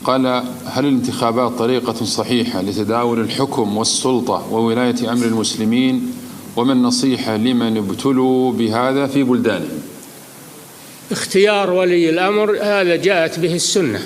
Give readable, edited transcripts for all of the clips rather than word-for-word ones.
قال: هل الانتخابات طريقة صحيحة لتداول الحكم والسلطة وولاية أمر المسلمين؟ وما النصيحة لمن ابتلوا بهذا في بلدانهم؟ اختيار ولي الأمر هذا جاءت به السنة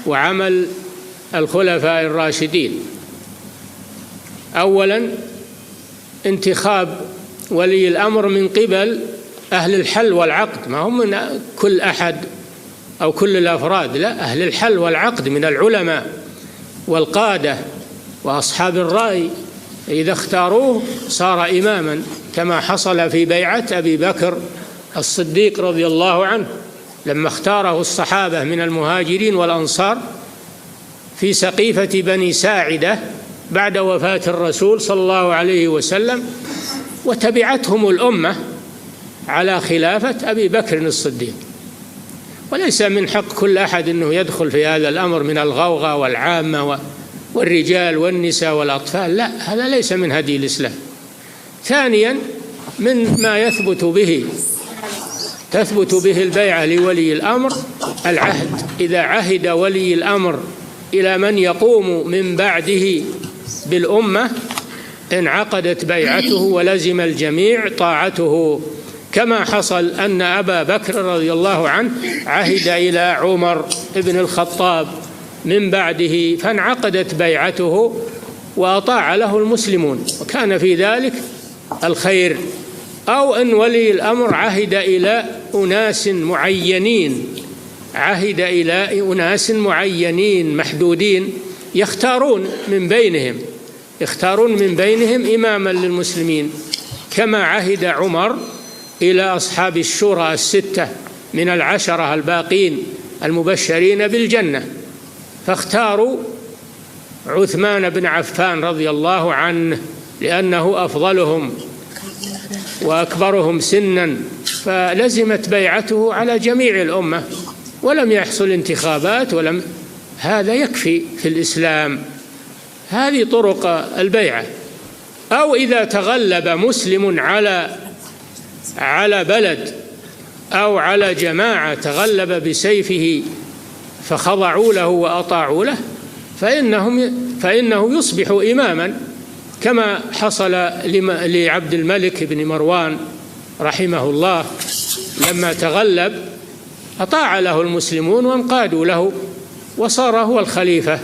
وعمل الخلفاء الراشدين. أولا انتخاب ولي الأمر من قبل أهل الحل والعقد، ما هم من كل أحد أو كل الأفراد، لا، أهل الحل والعقد من العلماء والقادة وأصحاب الرأي. إذا اختاروه صار إماما، كما حصل في بيعة أبي بكر الصديق رضي الله عنه لما اختاره الصحابة من المهاجرين والأنصار في سقيفة بني ساعدة بعد وفاة الرسول صلى الله عليه وسلم، وتبعتهم الأمة على خلافة أبي بكر الصديق. وليس من حق كل أحد أنه يدخل في هذا الأمر من الغوغاء والعامة والرجال والنساء والأطفال، لا، هذا ليس من هدي الإسلام. ثانيا من ما تثبت به البيعة لولي الأمر العهد. إذا عهد ولي الأمر إلى من يقوم من بعده بالأمة انعقدت بيعته ولزم الجميع طاعته، كما حصل أن أبا بكر رضي الله عنه عهد إلى عمر بن الخطاب من بعده فانعقدت بيعته وأطاع له المسلمون، وكان في ذلك الخير. أو أن ولي الأمر عهد إلى أناس معينين محدودين يختارون من بينهم إماما للمسلمين، كما عهد عمر إلى أصحاب الشورى الستة من العشرة الباقين المبشرين بالجنة، فاختاروا عثمان بن عفان رضي الله عنه لأنه أفضلهم وأكبرهم سنا، فلزمت بيعته على جميع الأمة ولم يحصل انتخابات هذا يكفي في الإسلام. هذه طرق البيعة. أو إذا تغلب مسلم على بلد أو على جماعة تغلب بسيفه فخضعوا له وأطاعوا له فإنه يصبح إماما، كما حصل لعبد الملك بن مروان رحمه الله لما تغلب أطاع له المسلمون وانقادوا له وصار هو الخليفة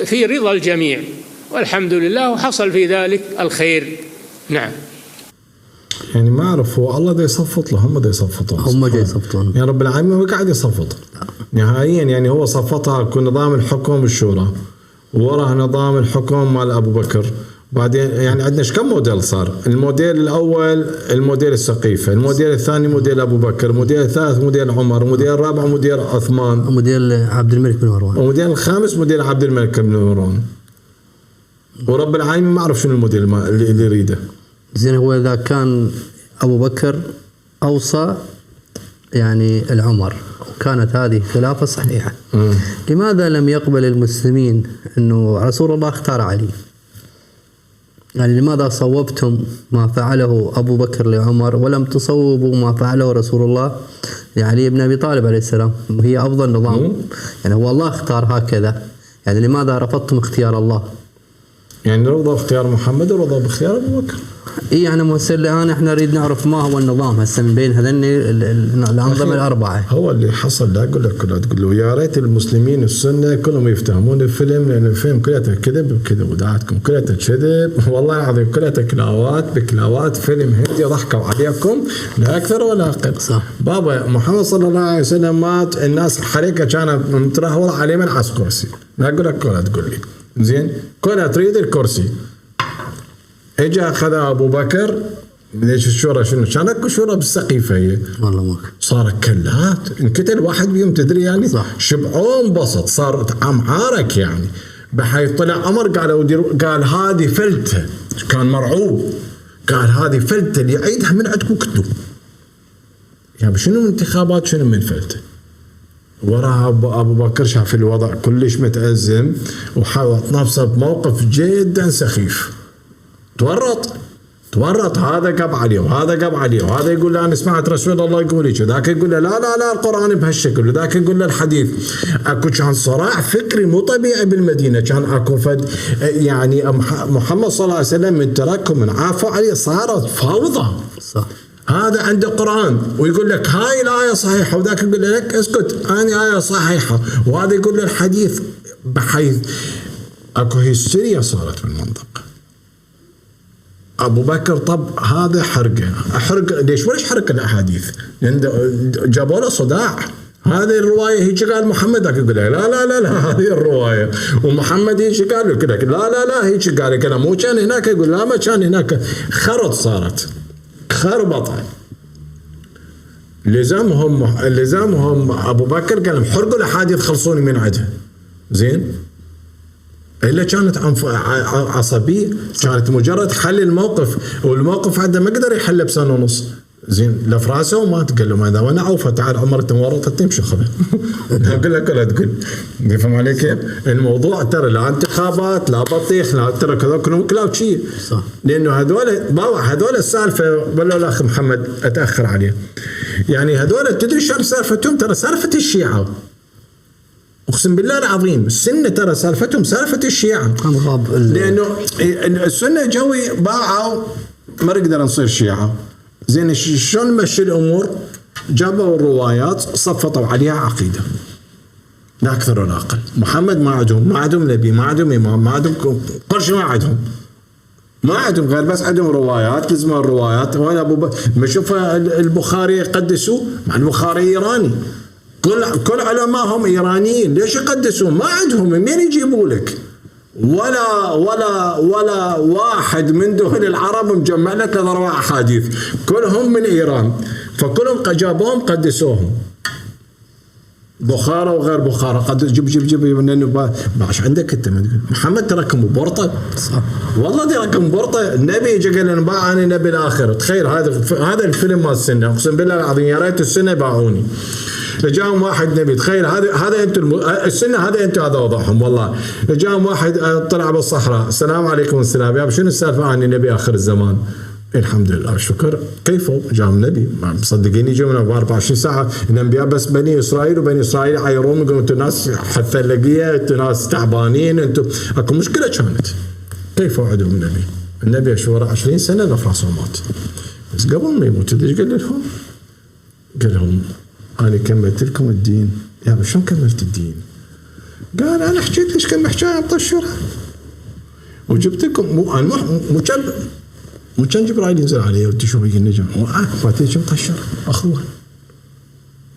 في رضا الجميع، والحمد لله، وحصل في ذلك الخير. نعم. يعني ما أعرف، هو الله دا يصفط له، هم دا يصفطون يعني رب العالمين هو قاعد يصفط نهائيا. يعني هو صفطها كنظام الحكم بالشورى، وراها نظام الحكم مال أبو بكر. بعدين يعني عندنا كم موديل صار؟ الموديل الأول الموديل السقيفة، الموديل الثاني موديل أبو بكر، الموديل الثالث موديل عمر، الموديل الرابع موديل عثمان، موديل عبد الملك بن مروان، وموديل الخامس موديل عبد الملك بن مروان. ورب العالمين ما أعرف شنو الموديل اللي يريده. زين، هو إذا كان أبو بكر أوصى يعني العمر وكانت هذه خلافة صحيحة، لماذا لم يقبل المسلمين أنه رسول الله اختار علي؟ يعني لماذا صوبتم ما فعله أبو بكر لعمر ولم تصوبوا ما فعله رسول الله لعلي بن أبي طالب عليه السلام؟ هي أفضل نظام. يعني هو الله اختار هكذا، يعني لماذا رفضتم اختيار الله؟ يعني رضا اختيار محمد ورضا باختيار أبو بكر. يعني مهسر الآن احنا نريد نعرف ما هو النظام هسه من بين هذين الأنظمة الأربعة. هو اللي حصل، لا أقول لك تقول له يا ريت المسلمين السنة كلهم يفتهمون الفيلم، لأن الفيلم كلها كذب بكذب ودعاتكم كلها كذب، والله العظيم كلها كلاوات بكلاوات، فيلم هندي ضحكوا عليكم لا أكثر ولا أقل. صح. بابا محمد صلى الله عليه وسلم مات، الناس حريقة كانت مترهورة عليه من عس كرسي، لا أقول لك كلها تقول لي زين كلها تريد الكرسي. اجى اخذ ابو بكر، ليش الشورى شنو كانت الشورى بالسقيفه هي والله ما صارت كلات انقتل واحد بيهم تدري يعني صح. شبعون بسط صارت عمعارك يعني، بحيث طلع عمر قال هذه فلته، كان مرعوب قال هذه فلته اللي يعيدها من عندكم كتب يعني شنو من انتخابات شنو من فلته. وراها ابو بكر شاف الوضع كلش متأزم وحاط نفسه بموقف جدا سخيف، تورط تورط، هذا قب عليه وهذا قب عليه، وهذا يقول له انا سمعت رسول الله يقول هيك، وذاك يقول له لا القران بهالشكل، وذاك يقول له الحديث. اكو كان صراع فكري مو طبيعي بالمدينه، كان اكو فد يعني محمد صلى الله عليه وسلم من تركهم من عافوا عليه صارت فوضى. صح. هذا عنده قرآن ويقول لك هاي الآية صحيحة، وذاك يقول لك اسكت أنا آية صحيحة، وهذا يقول له الحديث، بحيث اكو هيستيريا صارت بالمنطقة. أبو بكر طب هذا حرق ليش؟ وليش حرق الأحاديث؟ لأن جابوا له صداع. هذه الرواية هيك قال محمد، يقول لك لا هذه الرواية، ومحمد هيك قال له كذا، لا هيك قال كذا، مو كان هناك، يقول لا ما كان هناك. خرط صارت خربطة. لزامهم أبو بكر قال حرقوا الأحاديث خلصوني من عندها. زين، إلا كانت عصبية، كانت مجرد حل الموقف، والموقف هذا ما قدر يحله بسنة ونص. زين، لف راسه وما تقول له ماذا وانا عوفه، تعال عمر تورطت تمشي خذه. اقول لك لا تقول، تفهم علي كيف؟ الموضوع ترى لا انتخابات لا بطيخ لا ترى كذا كلهم كلام شيء. صح. لانه هذول السالفه ولا الاخ محمد اتاخر عليه. يعني هذول تدري شو سالفتهم؟ ترى سالفه الشيعه. اقسم بالله العظيم السنه ترى سالفتهم سالفه الشيعه. لانه السنه جوي باعوا ما نقدر نصير شيعه. زين، شلون مشي الامور؟ جابوا الروايات صفطوا عليها عقيده، لا اكثر ولا اقل. محمد ما عندهم نبي، ما عندهم امام، ما عندهم كل شيء، ما عندهم غير بس عندهم روايات، لزم الروايات. وانا بشوف البخاري يقدسوه، مع البخاري ايراني، كل علماءهم ايرانيين، ليش يقدسوه؟ ما عندهم منين يجيبوا لك؟ ولا واحد من دول العرب مجمع لك 4 أحاديث، كلهم من إيران، فكلهم جابوهم قدسوهم. بخارى وغير بخارى قدس، جيب باش عندك انت محمد تركم بورطه. صح والله تركم بورطه. النبي يجي قال لنا باع انا نبي الاخر. تخيل هذا الفيلم مال السنه، اقسم بالله العظيم يا ريت السنه باعوني. جاهم واحد نبي، تخيل هذا انتم السنه، هذا انتم هذا وضعهم. والله جاهم واحد طلع بالصحراء، السلام عليكم السلام، يا شنو السالفه؟ اني نبي اخر الزمان. الحمد لله والشكر. كيفه جاهم نبي؟ مصدقين يجوا من 24 ساعه الانبياء، بس بني اسرائيل، وبني اسرائيل يعايرون يقولون انتم ناس حثلقيه، انتم ناس تعبانين، انتم اكو مشكله كانت. كيف عندهم نبي؟ النبي شو 20 سنه نفراسه مات، بس قبل ما يموت ايش قال لهم؟ قال لهم أنا كملت لكم الدين. يا شلون كملت الدين؟ قال أنا حكيت ليش كم حكاية مطشرة وجبت لكم مو كان جبرائيل ينزل عليه وتشوف النجم فاتيش مطشر أخوه.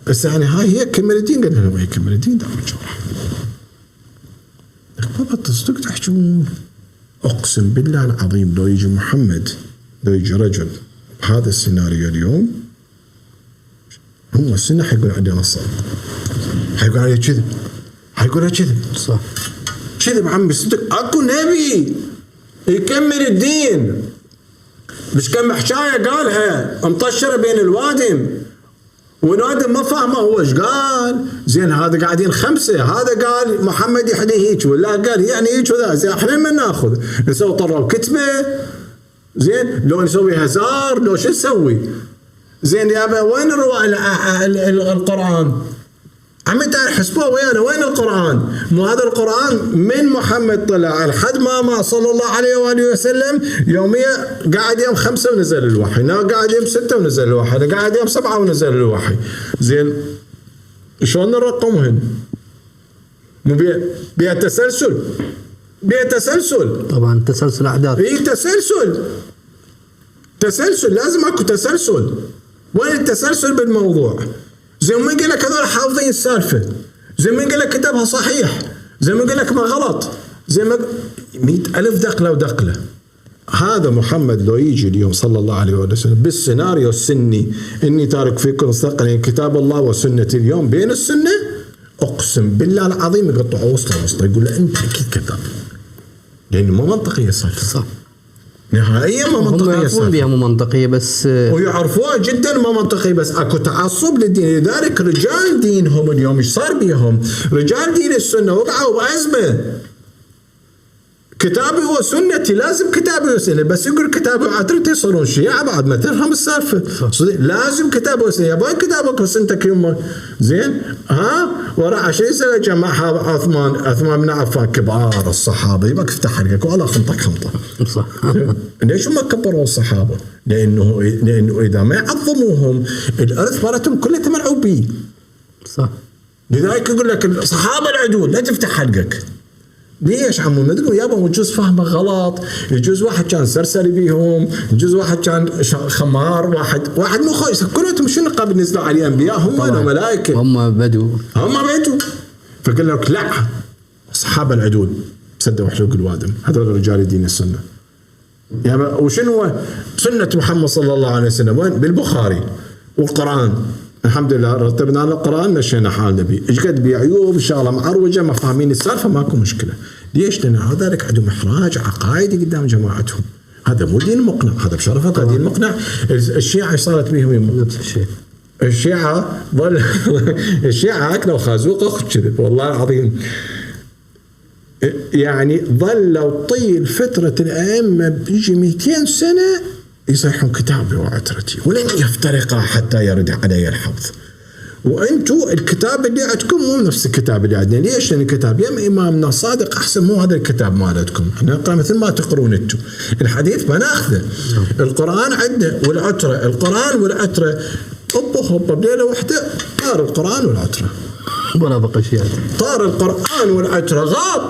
بس يعني هاي هي كمل الدين. قال لهم هي كمل الدين دار الجرح. بابا تصدق تحجون؟ أقسم بالله العظيم لو يجي محمد، لو يجي رجل بهذا السيناريو اليوم، هو السنة حيقول عندنا الصلاة، حيقول عليه كذب، حيقول كذب. صح كذب عمي، صدق اكو نبي يكمل الدين، مش كم حكاية قالها مطشرة بين الوادم، والوادم ما فاهمه هو ايش قال. زين هذا قاعدين 5، هذا قال محمد يحدي هيك، ولا قال يعني هيك وذا. زين احنا من ناخذ نسوي طره وكتبه، زين لو نسوي هزار، لو شو نسوي؟ زين يابا وين القرآن؟ عمي تعال حسبوه ويانا، وين القرآن؟ مو هذا القرآن من محمد طلع لحد ما صلى الله عليه وآله وسلم يوميا قاعد يوم 5 ونزل الوحي، قاعد يوم 6 ونزل الوحي، قاعد يوم 7 ونزل الوحي. زين شلون نرقمهن؟ مو بيها تسلسل طبعا، تسلسل أحداث. تسلسل لازم اكو تسلسل. وين التسلسل بالموضوع؟ زي ما يقول لك هذول حافظين السالفه، زي ما يقول لك كتبها صحيح، زي ما يقول لك ما غلط، زي ما 100,000 دقله ودقله. هذا محمد لو يجي اليوم صلى الله عليه وسلم بالسيناريو السني، اني تارك فيكم ثقلين كتاب الله وسنتي، اليوم بين السنه اقسم بالله العظيم يقطعوا وسطه يقول له انت اكيد كذاب، لانه مو منطقيه السالفه. صح نهائيا ما منطقية. هم يعرفون بها مو منطقية بس، ويعرفوها جدا ما منطقية، بس اكو تعصب للدين. لذلك رجال دينهم اليوم ايش صار بيهم؟ رجال دين السنة وقعوا بأزمة. كتابي وسنتي، لازم كتابي وسنتي، بس يقول كتابي وعترتي يصيرون شيعة بعد ما تفهم السالفة. لازم كتابي وسنتي، يبغى كتابك وسنتك يمك زين. ورا 20 سنة جمعها عثمان بن عفان كبار الصحابة، يبغى تفتح حلقك ولا خمطك خمطة. صح. ليش ما كبروا الصحابة؟ لأنه إذا ما يعظموهم الإرث مالتهم كلها ملعوب به. صح. لذلك يقول لك الصحابة العدول لا تفتح حلقك. ليش عمو؟ ما تقول يابا يجوز فهمه غلط، يجوز واحد كان سرسري بيهم، يجوز واحد كان خمار، واحد مو خويس، كلهم شنو قبل نزلوا عليه انبياء هم ولا ملائكه؟ هم بدو. فقال لك لا، الصحابه العدول سدوا حلوق الوادم، هذول رجال دين السنه. يعني وشنو هو سنه محمد صلى الله عليه وسلم؟ وين؟ بالبخاري والقران. الحمد لله رتبنا على القرآن مشينا حالنا بيه، ايش قد بعيوب ان شاء الله معروجه ما فاهمين السالفه ماكو مشكله. ليش؟ لان هذولك عندهم احراج عقائدي قدام جماعتهم، هذا مو دين مقنع، هذا بشرفك دين مقنع. الشيعه ايش صارت بيهم؟ نفس الشيء. الشيعه ظل الشيعه اكلوا خازوق اخذ كذب والله العظيم. يعني ظلوا طيل فتره الائمه بيجي 200 سنه يصيحون كتابي وعترتي ولن يفترقا حتى يرد علي الحفظ. وانتم الكتاب اللي عندكم مو نفس الكتاب اللي عندنا. ليش؟ لان الكتاب يم امامنا الصادق احسن، مو هذا الكتاب مالتكم. احنا نقرا مثل ما تقرون انتم. الحديث ما ناخذه، القران عندنا والعتره، القران والعتره هوبا بليله واحده طار القران والعتره ولا بقى شيء، طار القران والعتره غاب.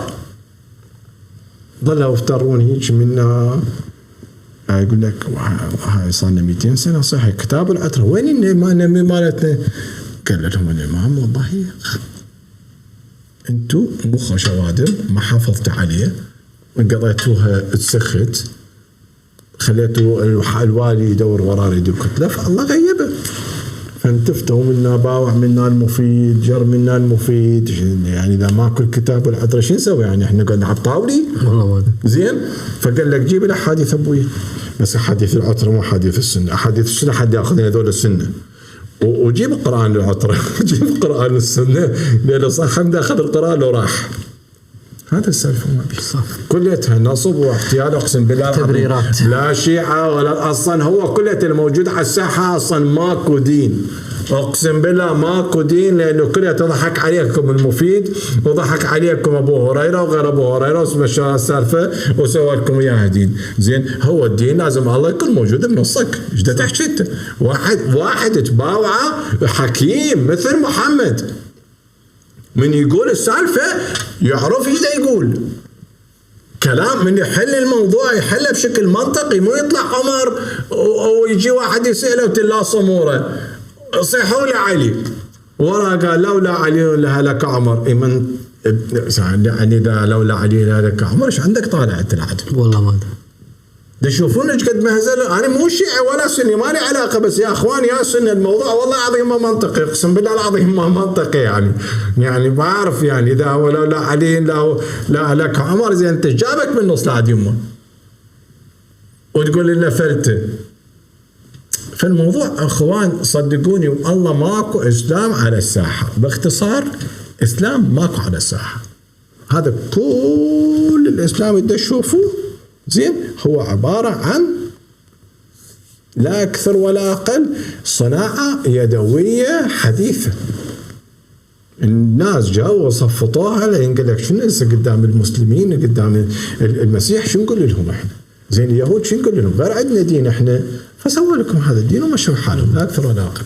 ظلوا يفترون هيك منا. يقول لك هاي صار لنا 200 سنه صحيح كتاب العتره، وين النبي مالتنا؟ قال لهم الامام والله انتم مخ شوادم ما حافظت عليه وقضيتوها تسخت، خليتوا الوالي يدور وراه يدور كتله، فالله غيبه. فانتفتوا منا باوع منا المفيد، جر منا المفيد. يعني اذا ماكو الكتاب والعتره شو نسوي؟ يعني احنا قاعد نلعب طاولي؟ والله زين. فقال لك جيب الاحاديث ابوي، بس احاديث العتره مو احاديث السنه، احاديث السنه حد ياخذ هذول السنه، وجيب القران العتره جيب القران السنه، لانه صح حمد اخذ القران وراح. هذا السالفه ما بي كلها نصب واحتيال. اقسم بالله تبريرات، لا شيعه ولا اصلا هو كلها الموجود على الساحه اصلا ماكو دين. اقسم بالله ماكو دين، لانه كلها تضحك عليكم المفيد وضحك عليكم ابو هريره وغير ابو هريره ومشى السالفه وسوى لكم اياها دين. زين هو الدين لازم الله يكون موجود بنصك. ايش تحكي انت؟ واحد تباوعه حكيم مثل محمد من يقول السالفه يعرف ايش يقول كلام، من يحل الموضوع يحله بشكل منطقي، مو يطلع عمر ويجي واحد يسأله وتلا صموره صيحوا لي علي ورا قال لولا علي لهلك عمر. من يعني اذا لولا علي لهلك عمر ايش عندك طالع انت العدل؟ والله ما تشوفون ايش قد مهزله. انا مو شيعي ولا سني ما لي علاقه، بس يا اخوان يا سنه الموضوع والله العظيم ما منطقي، اقسم بالله العظيم ما منطقي. يعني ما اعرف يعني اذا هو لولا علي لا لك عمر، زين انت جابك من نص لعد يمه وتقول لنا فلته. فالموضوع اخوان صدقوني والله ماكو اسلام على الساحه، باختصار اسلام ماكو على الساحه. هذا كل الاسلام اللي تشوفوه زين هو عبارة عن لا أكثر ولا أقل صناعة يدوية حديثة. الناس جاوا وصفطوها لين قال لك شنو هسه قدام المسلمين قدام المسيح شو نقول لهم احنا؟ زين اليهود شو نقول لهم؟ غير عندنا دين احنا، فسووا لكم هذا الدين ومشوا حالهم لا أكثر ولا أقل.